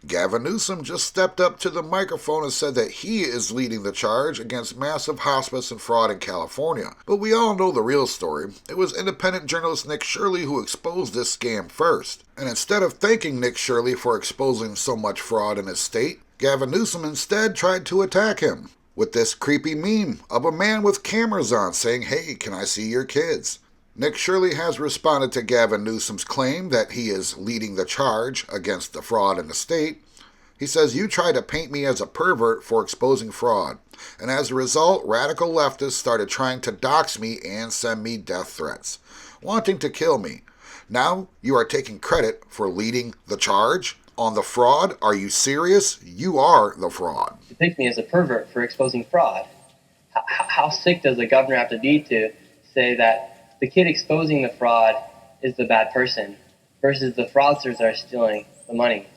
Gavin Newsom just stepped up to the microphone and said that he is leading the charge against massive hospice and fraud in California. But we all know the real story. It was independent journalist Nick Shirley who exposed this scam first. And instead of thanking Nick Shirley for exposing so much fraud in his state, Gavin Newsom instead tried to attack him with this creepy meme of a man with cameras on saying, "Hey, can I see your kids?" Nick Shirley has responded to Gavin Newsom's claim that he is leading the charge against the fraud in the state. He says, "You tried to paint me as a pervert for exposing fraud, and as a result, radical leftists started trying to dox me and send me death threats, wanting to kill me. Now you are taking credit for leading the charge on the fraud? Are you serious? You are the fraud." Depict me as a pervert for exposing fraud. How sick does the governor have to be to say that the kid exposing the fraud is the bad person versus the fraudsters that are stealing the money?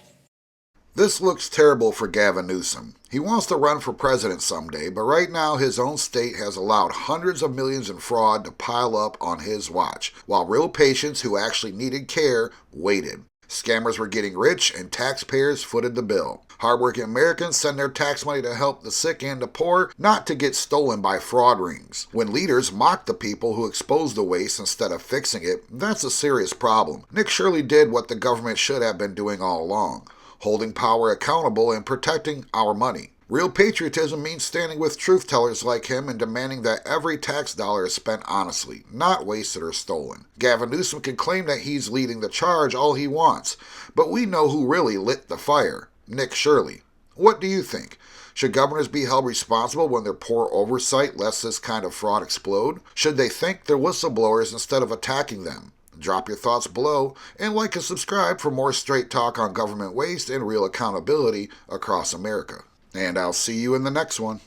This looks terrible for Gavin Newsom. He wants to run for president someday, but right now his own state has allowed hundreds of millions in fraud to pile up on his watch, while real patients who actually needed care waited. Scammers were getting rich and taxpayers footed the bill. Hardworking Americans send their tax money to help the sick and the poor, not to get stolen by fraud rings. When leaders mock the people who expose the waste instead of fixing it, that's a serious problem. Nick Shirley did what the government should have been doing all along, holding power accountable and protecting our money. Real patriotism means standing with truth tellers like him and demanding that every tax dollar is spent honestly, not wasted or stolen. Gavin Newsom can claim that he's leading the charge all he wants, but we know who really lit the fire: Nick Shirley. What do you think? Should governors be held responsible when their poor oversight lets this kind of fraud explode? Should they thank their whistleblowers instead of attacking them? Drop your thoughts below and like and subscribe for more straight talk on government waste and real accountability across America. And I'll see you in the next one.